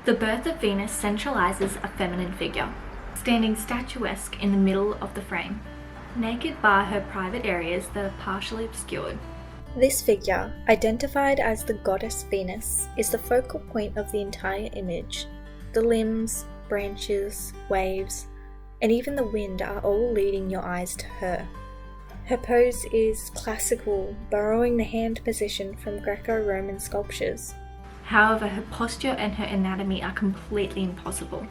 The birth of Venus centralizes a feminine figure, standing statuesque in the middle of the frame, naked bar her private areas that are partially obscured. This figure, identified as the goddess Venus, is the focal point of the entire image. The limbs, branches, waves, and even the wind are all leading your eyes to her. Her pose is classical, borrowing the hand position from Greco-Roman sculptures. However, her posture and her anatomy are completely impossible.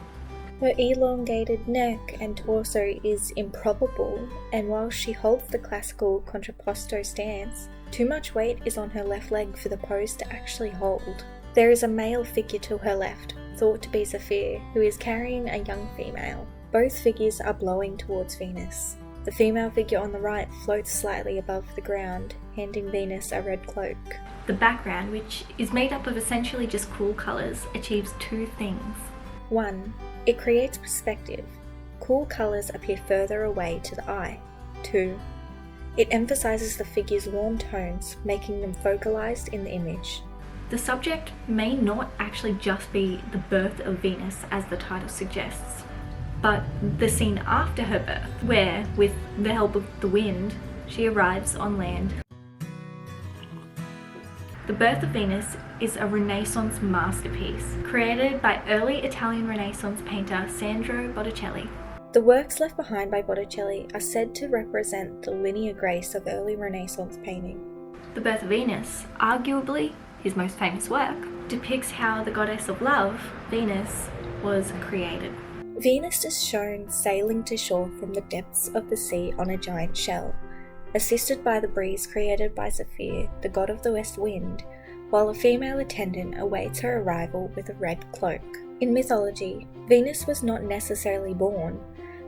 Her elongated neck and torso is improbable, and while she holds the classical contrapposto stance, too much weight is on her left leg for the pose to actually hold. There is a male figure to her left, thought to be Zephyr, who is carrying a young female. Both figures are blowing towards Venus. The female figure on the right floats slightly above the ground, handing Venus a red cloak. The background, which is made up of essentially just cool colours, achieves two things. 1. It creates perspective. Cool colours appear further away to the eye. 2. It emphasises the figure's warm tones, making them focalised in the image. The subject may not actually just be the birth of Venus as the title suggests, but the scene after her birth, where, with the help of the wind, she arrives on land. The Birth of Venus is a Renaissance masterpiece, created by early Italian Renaissance painter Sandro Botticelli. The works left behind by Botticelli are said to represent the linear grace of early Renaissance painting. The Birth of Venus, arguably his most famous work, depicts how the goddess of love, Venus, was created. Venus is shown sailing to shore from the depths of the sea on a giant shell, assisted by the breeze created by Zephyr, the god of the west wind, while a female attendant awaits her arrival with a red cloak. In mythology, Venus was not necessarily born,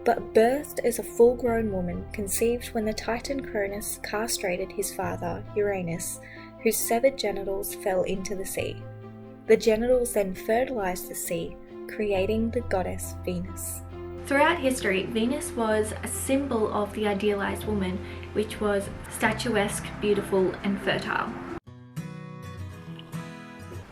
but birthed as a full-grown woman conceived when the Titan Cronus castrated his father, Uranus, whose severed genitals fell into the sea. The genitals then fertilized the sea, creating the goddess Venus. Throughout history, Venus was a symbol of the idealized woman, which was statuesque, beautiful, and fertile.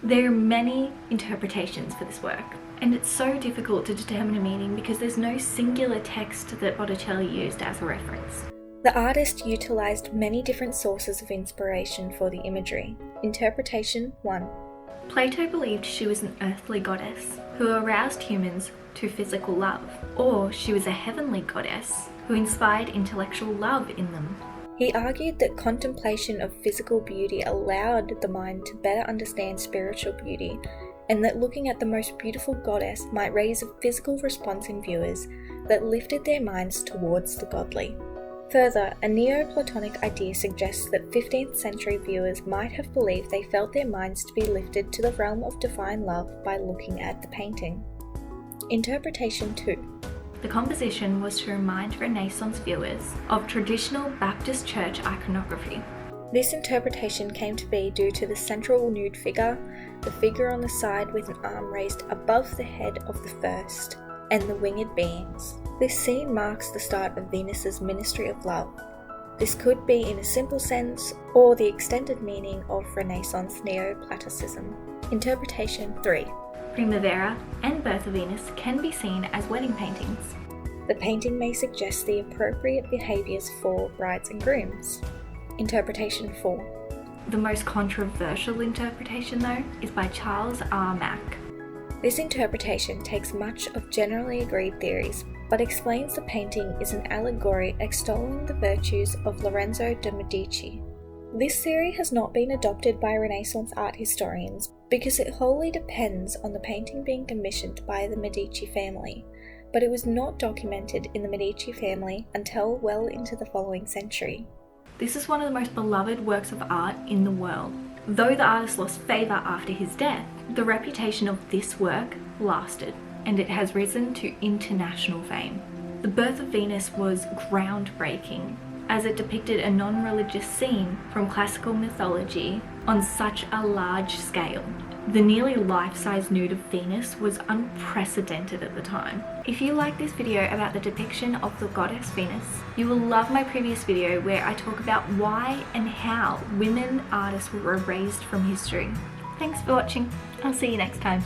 There are many interpretations for this work, and it's so difficult to determine a meaning because there's no singular text that Botticelli used as a reference. The artist utilized many different sources of inspiration for the imagery. Interpretation 1. Plato believed she was an earthly goddess who aroused humans to physical love, or she was a heavenly goddess who inspired intellectual love in them. He argued that contemplation of physical beauty allowed the mind to better understand spiritual beauty, and that looking at the most beautiful goddess might raise a physical response in viewers that lifted their minds towards the godly. Further, a Neoplatonic idea suggests that 15th century viewers might have believed they felt their minds to be lifted to the realm of divine love by looking at the painting. Interpretation 2. The composition was to remind Renaissance viewers of traditional Baptist church iconography. This interpretation came to be due to the central nude figure, the figure on the side with an arm raised above the head of the first, and the winged beings. This scene marks the start of Venus's ministry of love. This could be in a simple sense, or the extended meaning of Renaissance Neoplatonism. Interpretation 3. Primavera and Birth of Venus can be seen as wedding paintings. The painting may suggest the appropriate behaviours for brides and grooms. Interpretation 4. The most controversial interpretation, though, is by Charles R. Mack. This interpretation takes much of generally agreed theories, but explains the painting is an allegory extolling the virtues of Lorenzo de' Medici. This theory has not been adopted by Renaissance art historians because it wholly depends on the painting being commissioned by the Medici family, but it was not documented in the Medici family until well into the following century. This is one of the most beloved works of art in the world. Though the artist lost favour after his death, the reputation of this work lasted, and it has risen to international fame. The Birth of Venus was groundbreaking, as it depicted a non-religious scene from classical mythology on such a large scale. The nearly life-size nude of Venus was unprecedented at the time. If you like this video about the depiction of the goddess Venus, you will love my previous video where I talk about why and how women artists were erased from history. Thanks for watching. I'll see you next time.